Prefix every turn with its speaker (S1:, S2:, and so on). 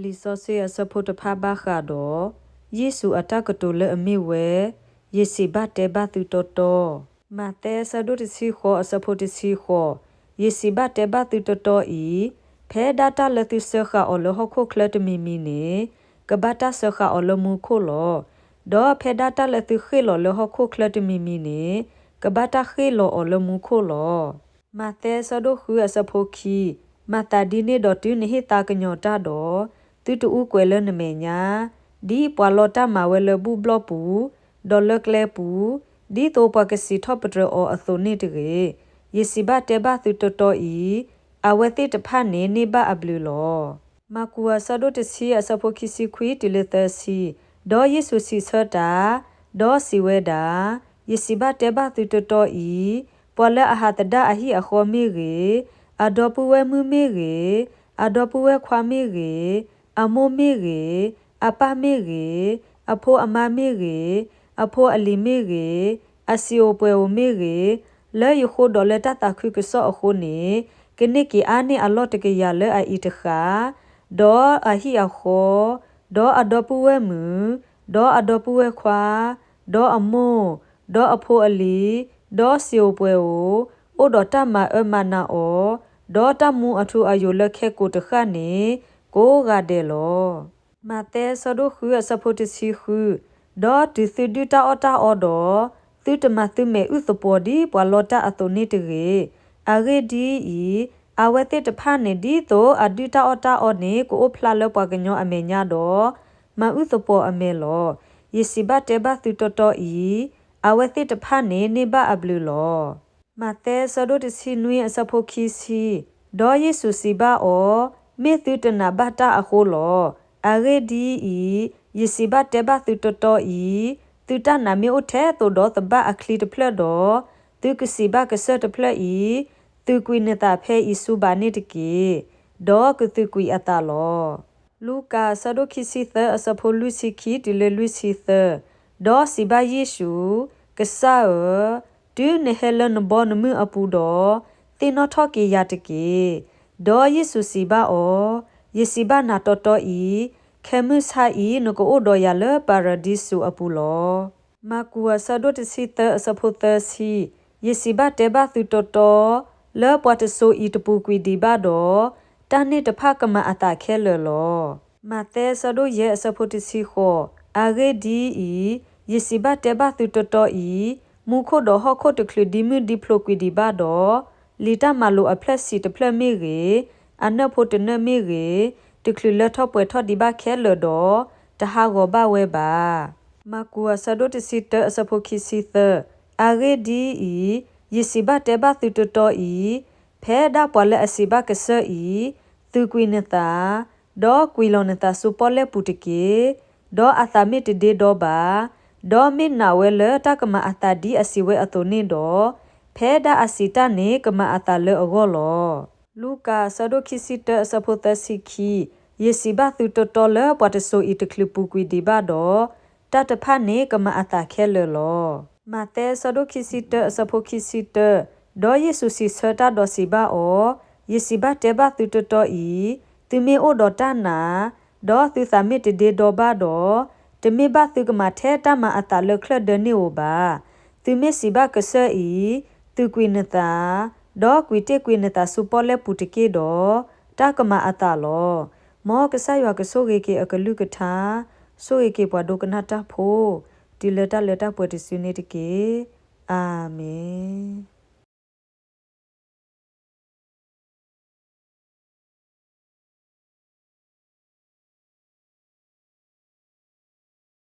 S1: လီစောစေအစဖို့တဖဘာခါတော့ယေစုအတကတူလအမိဝဲယေစီဘတ်တေဘတ်တူတော်မတဲဆဒုတစီခောအစဖို့တစီခောယေစီဘတ်တေဘတ်တူတော်ဤဖဲဒတာလတိဆခအလဟခုခလတမီမီနေကဘတာဆခအလမူခိုလောဒေါ်ဖဲဒတာလတိခေလောလဟခုခလတမီမီနေကဘတာခေလောအလမူခိုလောမတဲဆဒုခူအစဖို့ခီမတာဒီနေတော်တူနေဟတာကညောတာတော့တူတူကွယ်လနမေညာဒီပွာလောတာမဝဲလဘူးဘလပူဒေါ်လကလေပူဒီတိုပကစီထော့ပထရောအသုနေတရေယေစီဘတေဘသူတတော်ဤအဝတိတဖာနေနေဘအဘလူလောမကူအဆဒိုတစီအစဖိုခီစီခွီတီလေတစီဒေါ်ယေဆုစီဆတာဒေါ်စီဝဲတာယေစီဘတေဘသူတတော်ဤပေါ်လအဟတဒအဟိအခောမေရေအဒေါ်ပူဝဲမှုမေရေအဒေါ်ပူဝဲခွာမေရေအမိုမေရေအပမေရေအဖိုးအမမေရေအဖိုးအလီမေရေအစီအိုပွဲအိုမေရေလဲယခိုဒေါ်လက်တခုကဆောအခုနေကနိကီအာနေအလော့တကရလဲအီတခါဒေါ်အဟီအခောဒေါ်အဒေါ်ပူဝဲမူဒေါ်အဒေါ်ပူဝဲခွာဒေါ်အမိုဒေါ်အဖိုးအလီဒေါ်စီအိုပွဲအိုအိုဒေါ်တမအမနာအိုဒေါ်တမူအထူအယိုလက်ခဲကိုတခါနေကိုကတဲ့လောမတဲဆဒုခူအစဖို့တစီခူဒေါ်ဒီစီဒူတာအတာအော်ဒေါ်သူတမသူမေဥသပေါ်ဒီပွာလောတာအတုနေတရေအဂေဒီဤအဝတိတဖာနေဒီတိုအဒူတာအတာအော်နေကိုဖလာလပွားကညောအမေညာတော့မဥသပေါ်အမေလောယေစီဘတေဘသူတတော်ဤအဝတိတဖာနေနေဘအဘလူလောမတဲဆဒုတစီနွေအစဖို့ခီစီဒေါ်ယေဆုစီဘာအောမေသူတနာဘတာအခုလောအဂေဒီဤယေစီဘတေဘသူတတော်ဤသူတနာမေအထဲတိုတော့တဘအခလီတဖလက်တော့သူကစီဘကဆတ်တဖလက်ဤသူကွေနေတာဖဲဤစုဘာနေတကေဒေါ်ကသူကွေအတာလောလူကာဆဒိုခီစီသအစဖိုလူစီခီတီလေလူစီသဒေါ်စီဘာယေရှုကဆာဒူနေဟလန်ဘောနမှုအပူတော့တင်တော့ထော့ကေရတကေဒေါ်ယေဆုစီဘာအောယေစီဘာနာတော်တော်ဤခဲမဆာဤနကိုအိုဒရလပါရဒိစုအပူလောမကူအဆဒိုတစီတအစဖို့တစီယေစီဘာတေဘာသူတော်တော်လောပွားတဆိုဤတပူကွီဒီဘာတော့တန်နေတဖကမအတာခဲလောမတဲဆဒိုရဲ့အစဖို့တစီခောအဂေဒီဤယေစီဘာတေဘာသူတော်တော်ဤမူခိုတော့ဟခိုတခလဒီမီဒီဖလိုကွီဒီဘာတော့လီတာမလိုအဖလက်စီတဖလက်မေရေအနဖို့တနမေရေတခလလထော့ပွဲထော့ဒီဘာခဲလောတော့တဟာဂောဘဝဲပါမကူအဆဒိုတစီတအစဖိုခီစီသအဂေဒီဤယေစီဘတေဘသူတတော်ဤဖဲဒါပေါ်လက်အစီဘကဆာဤသူကွေနတာဒေါ်ကွီလောနတာစူပေါ်လက်ပူတကေဒေါ်အသမစ်တေဒေါ်ဘာဒေါ်မင်နာဝဲလတကမအတာဒီအစီဝဲအတုနေတော့ဖဲဒါအစီတနေကမအတာလေအဂောလောလူကာဆဒိုခီစီတအစဖိုတစီခီယေစီဘသူတတော်လပတ်ဆိုဤတခလပူကွီဒီဘာတော့တတဖာနေကမအတာခဲလောမတဲဆဒိုခီစီတအစဖိုခီစီတဒေါ်ယေဆုစီဆတာဒေါ်စီဘာအောယေစီဘတေဘသူတတော်ဤသူမေအိုဒေါ်တနာဒေါ်သူသမစ်တေဒေါ်ဘာတော့တမေဘသူကမထဲတမအတာလခလဒနေအိုဘာသူမေစီဘကဆာဤသူကွေနတာဒေါ်ကွေတေကွေနတာစူပေါ်လက်ပူတကေတော့တကမအတာလောမောကဆာယောကဆိုကေကေအကလူကထာဆိုကေပွားဒုကနာတာဖိုဒီလက်တာပွဲတစနေတကေအာမင်